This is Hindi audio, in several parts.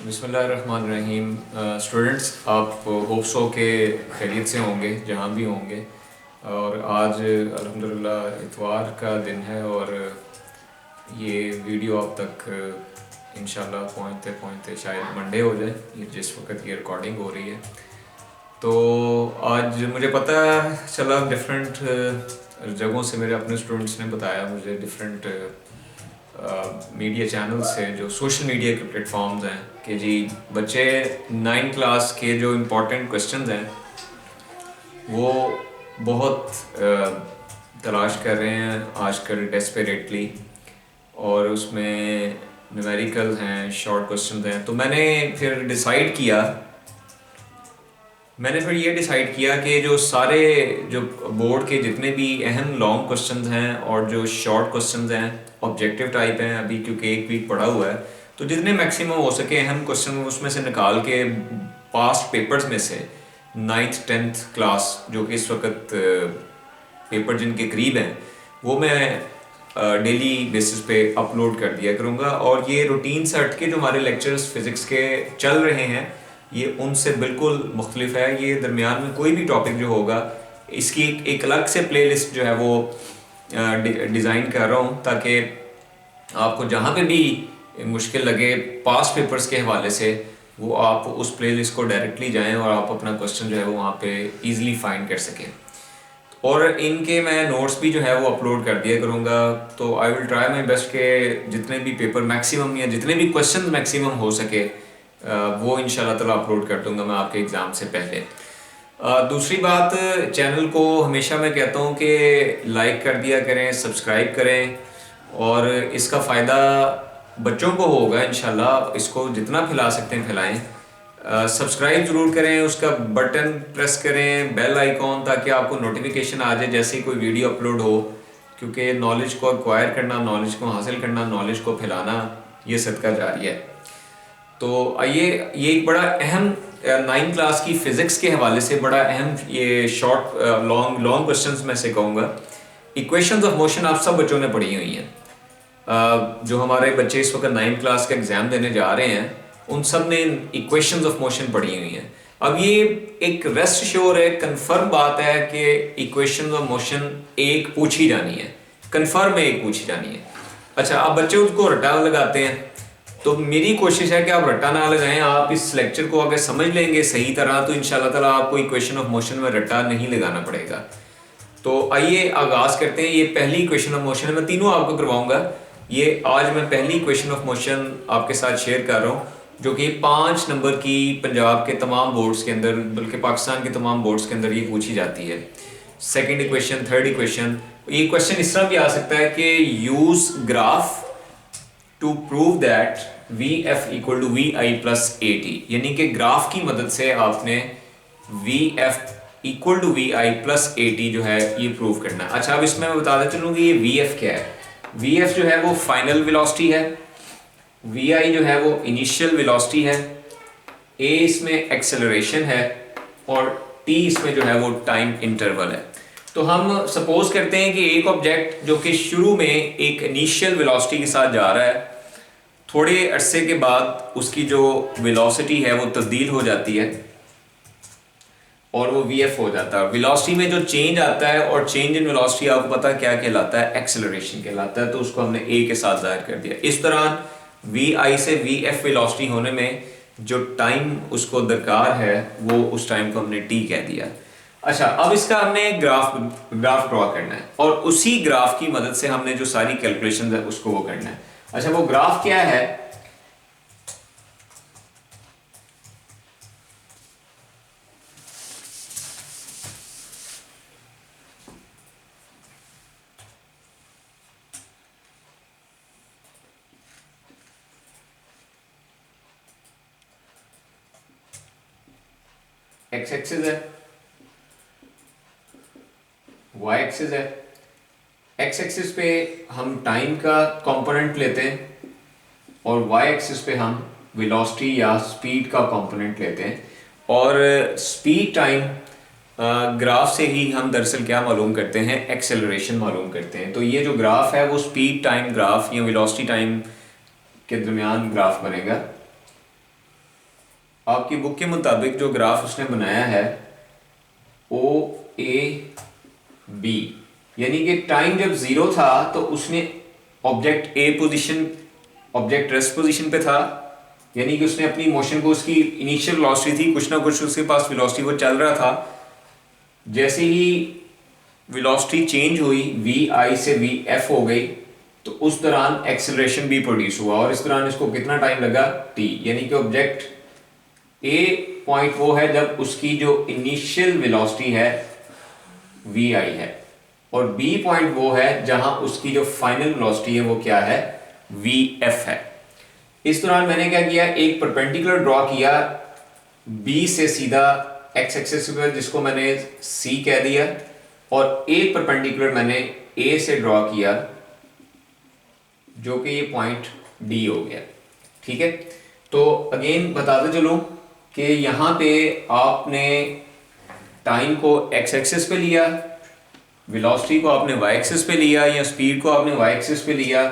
बिस्मिल्लाहिर्रहमानिर्रहीम। स्टूडेंट्स, आप होप्स हो के खैरियत से होंगे जहाँ भी होंगे। और आज अल्हम्दुलिल्लाह इतवार का दिन है और ये वीडियो आप तक इंशाल्लाह पहुँचते पहुँचते शायद मंडे हो जाए, ये जिस वक्त ये रिकॉर्डिंग हो रही है। तो आज मुझे पता चला डिफरेंट जगहों से, मेरे अपने स्टूडेंट्स ने बताया मुझे, डिफरेंट मीडिया चैनल से, जो सोशल मीडिया के प्लेटफॉर्म्स हैं, कि जी बच्चे 9 क्लास के जो इम्पोर्टेंट क्वेश्चंस हैं वो बहुत तलाश कर रहे हैं आजकल डेस्परेटली, और उसमें न्यूमेरिकल हैं, शॉर्ट क्वेश्चंस हैं। तो मैंने फिर ये डिसाइड किया कि जो सारे जो बोर्ड के जितने भी अहम लॉन्ग क्वेश्चंस हैं और जो शॉर्ट क्वेश्चंस हैं ऑब्जेक्टिव टाइप हैं, अभी क्योंकि एक वीक पड़ा हुआ है, तो जितने मैक्सिमम हो सके अहम क्वेश्चन उसमें से निकाल के पास्ट पेपर्स में से 9th 10th क्लास जो कि इस वक्त पेपर जिनके करीब हैं वो मैं डेली बेसिस पे अपलोड कर दिया करूँगा। और ये रूटीन से हट के जो हमारे लेक्चर्स फिज़िक्स के चल रहे हैं ये उनसे बिल्कुल मुख्तलिफ है। ये दरमियान में कोई भी टॉपिक जो होगा इसकी एक अलग से प्लेलिस्ट जो है वो डिज़ाइन कर रहा हूँ, ताकि आपको जहाँ पे भी मुश्किल लगे पास्ट पेपर्स के हवाले से, वो आप उस प्लेलिस्ट को डायरेक्टली जाएं और आप अपना क्वेश्चन जो है वो वहाँ पे इजीली फाइंड कर सकें। और इनके मैं नोट्स भी जो है वो अपलोड कर दिया करूँगा। तो I will try my best के जितने भी पेपर मैक्सिमम या जितने भी क्वेश्चन मैक्सिमम हो सके वो इंशाल्लाह ताला अपलोड कर दूँगा मैं आपके एग्ज़ाम से पहले। दूसरी बात, चैनल को हमेशा मैं कहता हूँ कि लाइक कर दिया करें, सब्सक्राइब करें, और इसका फ़ायदा बच्चों को होगा इंशाल्लाह। इसको जितना फैला सकते हैं फैलाएं। सब्सक्राइब ज़रूर करें, उसका बटन प्रेस करें, बेल आइकॉन, ताकि आपको नोटिफिकेशन आ जाए जैसे ही कोई वीडियो अपलोड हो, क्योंकि नॉलेज को एक्वायर करना, नॉलेज को हासिल करना, नॉलेज को फैलाना, ये सदका जारी है। तो आइए, ये एक बड़ा अहम 9 क्लास की फ़िज़िक्स के हवाले से बड़ा अहम ये शॉर्ट लॉन्ग क्वेश्चंस में से कहूँगा। इक्वेशंस ऑफ मोशन आप सब बच्चों ने पढ़ी हुई हैं। जो हमारे बच्चे इस वक्त 9 क्लास का एग्ज़ाम देने जा रहे हैं उन सब ने इक्वेशंस ऑफ मोशन पढ़ी हुई हैं। अब ये एक रेस्ट श्योर है, कंफर्म बात है कि इक्वेशंस ऑफ मोशन एक पूछी जानी है, कंफर्म है एक पूछी जानी है। अच्छा, अब बच्चे उसको रट्टा लगाते हैं, तो मेरी कोशिश है कि आप रट्टा ना लगाएं। आप इस लेक्चर को अगर समझ लेंगे सही तरह तो इंशाल्लाह ताला आपको इक्वेशन ऑफ मोशन में रट्टा नहीं लगाना पड़ेगा। तो आइए आगाज़ करते हैं। ये पहली इक्वेशन ऑफ मोशन है, मैं तीनों आपको करवाऊंगा। ये आज मैं पहली इक्वेशन ऑफ मोशन आपके साथ शेयर कर रहा हूँ, जो कि 5 नंबर की पंजाब के तमाम बोर्ड्स के अंदर, बल्कि पाकिस्तान के तमाम बोर्ड्स के अंदर ये पूछी जाती है। सेकंड इक्वेशन, थर्ड इक्वेशन, ये क्वेश्चन इस तरह भी आ सकता है कि use graph to prove that V F equal to V I plus A T, यानी कि ग्राफ की मदद से आपने V F equal to V I plus A T जो है ये प्रूव करना है। अच्छा, अब इसमें मैं बताता चलूँ कि ये वी एफ क्या है। वी एफ जो है वो फाइनल वेलोसिटी है, वी आई जो है वो इनिशियल वेलोसिटी है, ए इसमें एक्सेलरेशन है, और टी इसमें जो है वो टाइम इंटरवल है। तो हम सपोज करते हैं कि एक ऑब्जेक्ट जो कि शुरू में एक इनिशियल वेलोसिटी के साथ जा रहा है, थोड़े अरसे के बाद उसकी जो वेलोसिटी है वो तब्दील हो जाती है और वो वी एफ हो जाता है। वेलोसिटी में जो चेंज आता है, और चेंज इन वेलोसिटी आपको पता क्या कहलाता है, एक्सेलरेशन कहलाता है। तो उसको हमने ए के साथ जाहिर कर दिया। इस दौरान वी आई से वी एफ वेलोसिटी होने में जो टाइम उसको दरकार है वो उस टाइम को हमने टी कह दिया। अच्छा, अब इसका हमने ग्राफ ड्रॉ करना है, और उसी ग्राफ की मदद से हमने जो सारी कैलकुलेशन है उसको वो करना है। अच्छा, वो ग्राफ क्या है? एक्स एक्सिस है, वाई एक्सिस है। एक्स एक्सिस पे हम टाइम का कंपोनेंट लेते हैं और वाई एक्सिस पे हम वेलोसिटी या स्पीड का कंपोनेंट लेते हैं। और स्पीड टाइम ग्राफ से ही हम दरअसल क्या मालूम करते हैं, एक्सेलरेशन मालूम करते हैं। तो ये जो ग्राफ है वो स्पीड टाइम ग्राफ या वेलोसिटी टाइम के दरमियान ग्राफ बनेगा। आपकी बुक के मुताबिक जो ग्राफ उसने बनाया है ओ ए बी, यानी कि टाइम जब ज़ीरो था तो उसने object A position, object rest position पे था, यानी कि उसने अपनी मोशन को, उसकी इनिशियल वेलोसिटी थी, कुछ ना कुछ उसके पास वेलोसिटी वो चल रहा था। जैसे ही वेलोसिटी चेंज हुई वी आई से वी एफ हो गई, तो उस दौरान एक्सेलरेशन भी प्रोड्यूस हुआ, और इस दौरान इसको कितना टाइम लगा टी, यानी कि ऑब्जेक्ट ए पॉइंट वो है जब उसकी जो इनिशियल वेलोसिटी है वी आई है, और बी पॉइंट वो है जहां उसकी जो फाइनल वेलोसिटी है वो क्या है, वी एफ है। इस दौरान मैंने क्या किया, एक परपेंडिकुलर ड्रॉ किया बी से सीधा एक्स एक्सिस पर, जिसको मैंने सी कह दिया, और एक परपेंडिकुलर मैंने ए से ड्रॉ किया जो कि ये पॉइंट डी हो गया। ठीक है, तो अगेन बताते चलूं कि यहां पे आपने टाइम को एक्स एक्सिस पे लिया, वेलोसिटी को आपने वाई एक्सिस पे लिया, या स्पीड को आपने वाई एक्सिस पे लिया।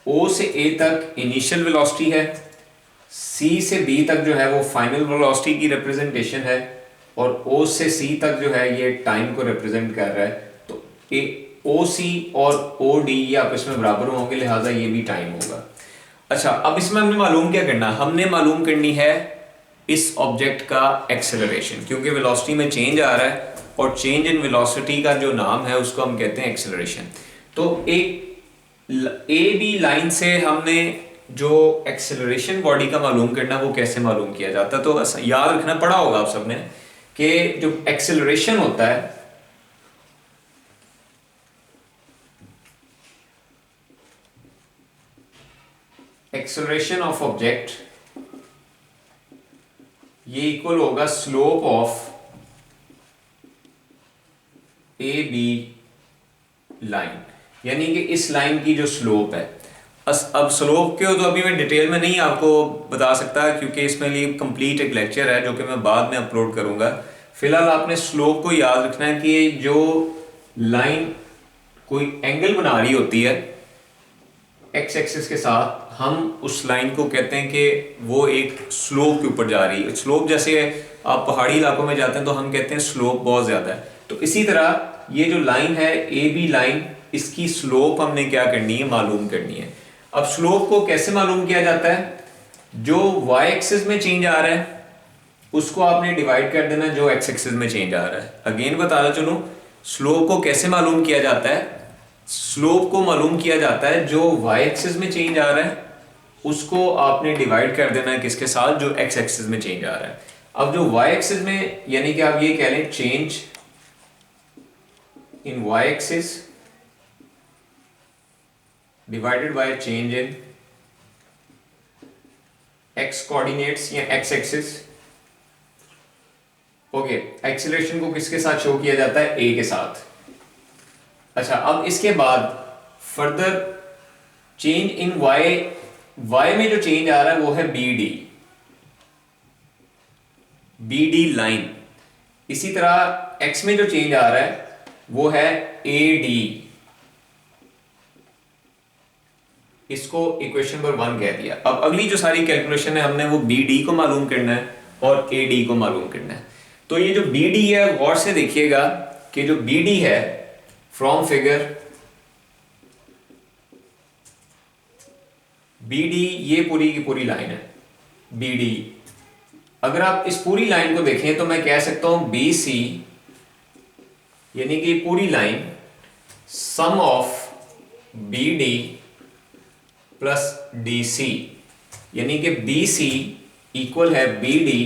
ओ से ए तक इनिशियल वेलोसिटी है, सी से बी तक जो है वो फाइनल वेलोसिटी की रिप्रेजेंटेशन है, और ओ से सी तक जो है ये टाइम को रिप्रेजेंट कर रहा है। तो ए ओ सी और ओ डी ये आपस में बराबर होंगे, लिहाजा ये भी टाइम होगा। अच्छा, अब इसमें हमने मालूम क्या करना, हमने मालूम करनी है इस ऑब्जेक्ट का एक्सेलरेशन, क्योंकि वेलोसिटी में चेंज आ रहा है, और चेंज इन वेलोसिटी का जो नाम है उसको हम कहते हैं एक्सेलरेशन। तो एक ए बी लाइन से हमने जो एक्सेलरेशन बॉडी का मालूम करना, वो कैसे मालूम किया जाता है, तो याद रखना पड़ा होगा आप सबने कि जो एक्सेलरेशन होता है, एक्सेलरेशन ऑफ ऑब्जेक्ट, ये इक्वल होगा slope of A B line, यानी कि इस लाइन की जो स्लोप है। अब स्लोप के तो अभी मैं डिटेल में नहीं आपको बता सकता, क्योंकि इसमें लिए कंप्लीट एक लेक्चर है जो कि मैं बाद में अपलोड करूंगा। फिलहाल आपने स्लोप को याद रखना है कि जो लाइन कोई एंगल बना रही होती है एक्स एक्सिस के साथ, हम उस लाइन को कहते हैं कि वो एक स्लोप के ऊपर जा रही है। स्लोप जैसे आप पहाड़ी इलाकों में जाते हैं तो हम कहते हैं स्लोप बहुत ज़्यादा है, तो इसी तरह ये जो लाइन है ए बी लाइन, इसकी स्लोप हमने क्या करनी है, मालूम करनी है। अब स्लोप को कैसे मालूम किया जाता है, जो वाई एक्सिस में चेंज आ रहा है उसको आपने डिवाइड कर देना जो एक्स एक्सिस में चेंज आ रहा है। अगेन बताना चलूं, स्लोप को कैसे मालूम किया जाता है, स्लोप को मालूम किया जाता है जो वाई एक्सिस में चेंज आ रहा है उसको आपने डिवाइड कर देना है किसके साथ, जो एक्स एक्सिस में चेंज आ रहा है। अब जो वाई एक्सिस में, यानी कि आप ये कह लें change in Y axis divided by change in X coordinates या एक्स एक्सिस। ओके, एक्सीलरेशन को किसके साथ शो किया जाता है, ए के साथ। अच्छा, अब इसके बाद further change in Y, Y में जो चेंज आ रहा है वो है B D, B D line. इसी तरह एक्स में जो चेंज आ रहा है वो है ए डी, इसको इक्वेशन नंबर 1 कह दिया। अब अगली जो सारी कैलकुलेशन है हमने वो बी डी को मालूम करना है और ए डी को मालूम करना है। तो ये जो बी डी है गौर से देखिएगा कि जो बी डी है फ्रॉम फिगर, बी डी ये पूरी की पूरी लाइन है बी डी। अगर आप इस पूरी लाइन को देखें तो मैं कह सकता हूं बी सी, यानी कि पूरी line sum of B D plus D C, यानी कि बी सी इक्वल है B D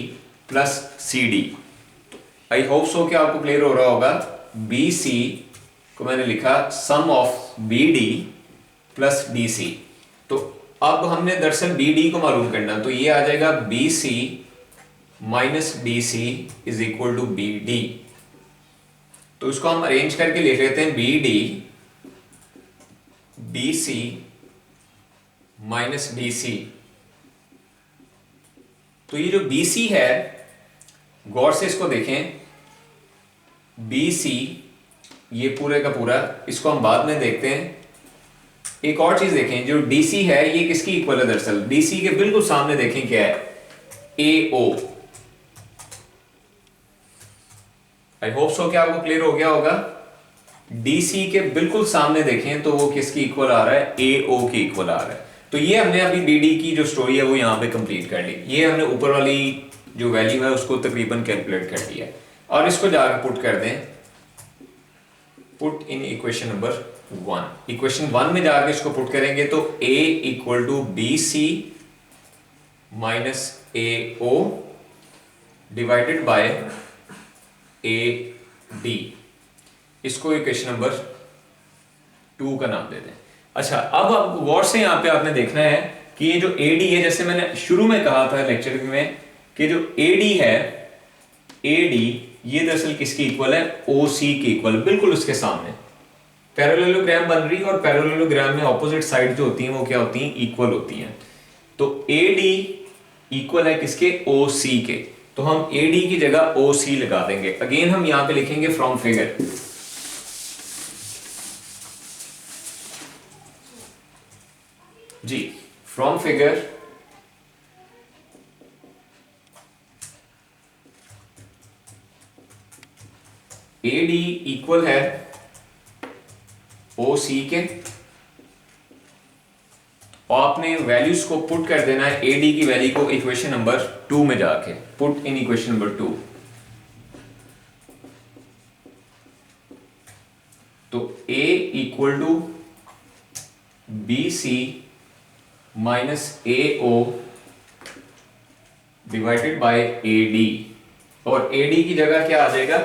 plus C D. I hope so कि आपको क्लियर हो रहा होगा। बी सी को मैंने लिखा sum of B D plus D C. तो अब हमने दरअसल बी डी को मालूम करना, तो ये आ जाएगा B C minus D C is equal to B D. तो इसको हम अरेंज करके लिख लेते हैं B D B C minus D C. तो ये जो बी सी है गौर से इसको देखें, बी सी ये पूरे का पूरा, इसको हम बाद में देखते हैं। एक और चीज देखें, जो डी सी है ये किसकी इक्वल है, दरअसल डी सी के बिल्कुल सामने देखें क्या है, AO। आई होप सो कि आपको क्लियर हो गया होगा। DC के बिल्कुल सामने देखें तो वो किसकी इक्वल आ रहा है, AO की इक्वल आ रहा है। तो ये हमने अभी BD की जो स्टोरी है वो यहाँ पे कंप्लीट कर ली। ये हमने ऊपर वाली जो वैल्यू है उसको तकरीबन कैलकुलेट कर लिया है और इसको जाकर पुट कर दें, put in equation number 1। Equation 1 में जाकर इसको पुट करेंगे तो A equal to BC minus AO divided by AD। इसको इक्वेशन नंबर 2 का नाम दे दें। अच्छा, अब गौर से यहाँ पे आपने देखना है कि ये जो AD है, जैसे मैंने शुरू में कहा था लेक्चर में कि जो AD है, AD ये दरअसल किसकी इक्वल है, OC की इक्वल, बिल्कुल उसके सामने पैरेललोग्राम बन रही है और पैरेललोग्राम में ऑपोजिट साइड जो होती हैं वो क्या होती हैं, इक्वल होती हैं। तो AD इक्वल है किसके, OC के। तो हम AD की जगह OC लगा देंगे। अगेन हम यहां पे लिखेंगे फ्रॉम फिगर, जी फ्रॉम फिगर AD इक्वल है OC के, और आपने वैल्यूज को पुट कर देना है AD की वैल्यू को इक्वेशन नंबर 2 में जाके, पुट इन इक्वेशन नंबर 2। तो A equal to BC minus AO divided by AD, और AD की जगह क्या आ जाएगा,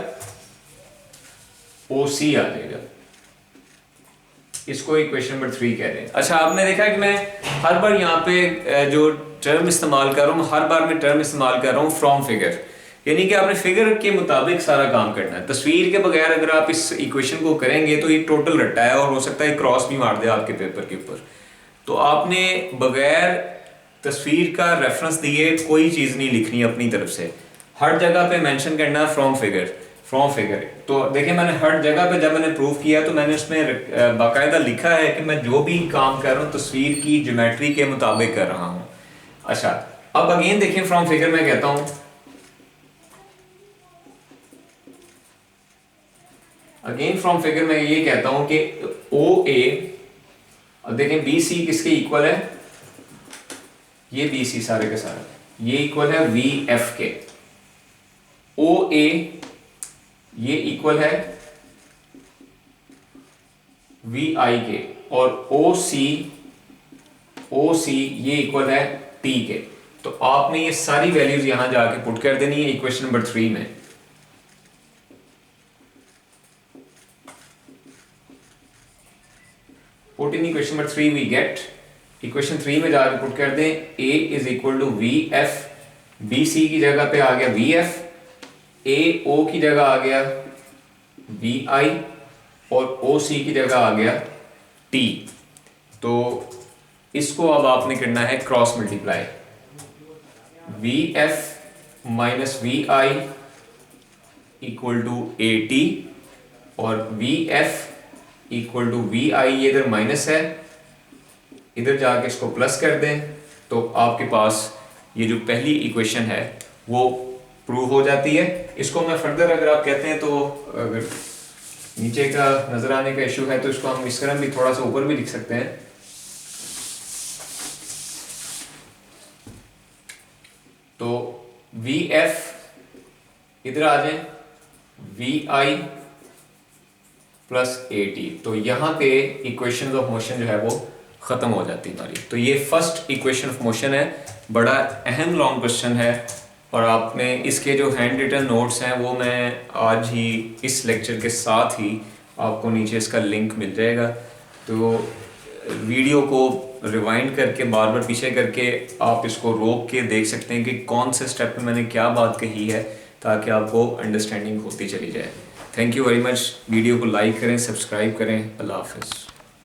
OC आ जाएगा। इसको इक्वेशन नंबर 3 कह रहे हैं। अच्छा, आपने देखा कि मैं हर बार यहाँ पे जो टर्म इस्तेमाल कर रहा हूँ, हर बार मैं टर्म इस्तेमाल कर रहा हूँ फ्रॉम फिगर, यानी कि आपने फिगर के मुताबिक सारा काम करना है। तस्वीर के बगैर अगर आप इस इक्वेशन को करेंगे तो ये टोटल रट्टा है और हो सकता है क्रॉस भी मार दे आपके पेपर के ऊपर। तो आपने बगैर तस्वीर का रेफरेंस दिए कोई चीज़ नहीं लिखनी अपनी तरफ से, हर जगह पे मेंशन करना है फ्रॉम फिगर, फ्रॉम फिगर। तो देखिए मैंने हर जगह पे जब मैंने प्रूफ किया तो मैंने उसमें बाकायदा लिखा है कि मैं जो भी काम कर रहा हूँ तस्वीर की ज्योमेट्री के मुताबिक कर रहा हूँ। अच्छा, अब अगेन देखिए फ्रॉम फिगर में कहता हूँ, अगेन फ्रॉम फिगर में ये कहता हूं कि OA, अब देखें BC किसके इक्वल है, ये BC सारे के सारे ये इक्वल है VF के, OA ये इक्वल है VI के, और OC ये इक्वल है T के। तो आपने ये सारी वैल्यूज यहां जाके पुट कर देनी है इक्वेशन नंबर 3 में। Put in equation number 3 we get, equation 3 में जाके पुट कर दें A is equal to VF, BC की जगह पे आ गया VF, AO की जगह आ गया VI, और OC की जगह आ गया T। तो इसको अब आपने करना है cross multiply, VF minus VI equal to AT, और VF इक्वल टू VI, ये इधर माइनस है, इधर जाके इसको प्लस कर दें तो आपके पास ये जो पहली इक्वेशन है वो प्रूव हो जाती है। इसको मैं फर्दर अगर आप कहते हैं तो अगर नीचे का नजर आने का इशू है तो इसको हम इस तरह भी थोड़ा सा ऊपर भी लिख सकते हैं। तो VF इधर आ जाए, VI प्लस AT, तो यहाँ पे इक्वेशन ऑफ मोशन जो है वो खत्म हो जाती है हमारी। तो ये फर्स्ट इक्वेशन ऑफ मोशन है, बड़ा अहम लॉन्ग क्वेश्चन है, और आपने इसके जो हैंड रिटन नोट्स हैं वो मैं आज ही इस लेक्चर के साथ ही आपको नीचे इसका लिंक मिल जाएगा। तो वीडियो को रिवाइंड करके बार बार पीछे करके आप इसको रोक के देख सकते हैं कि कौन से स्टेप में मैंने क्या बात कही है, ताकि आपको अंडरस्टैंडिंग होती चली जाए। Thank you very much. Video को लाइक करें, सब्सक्राइब करें। अल्लाह हाफिज़।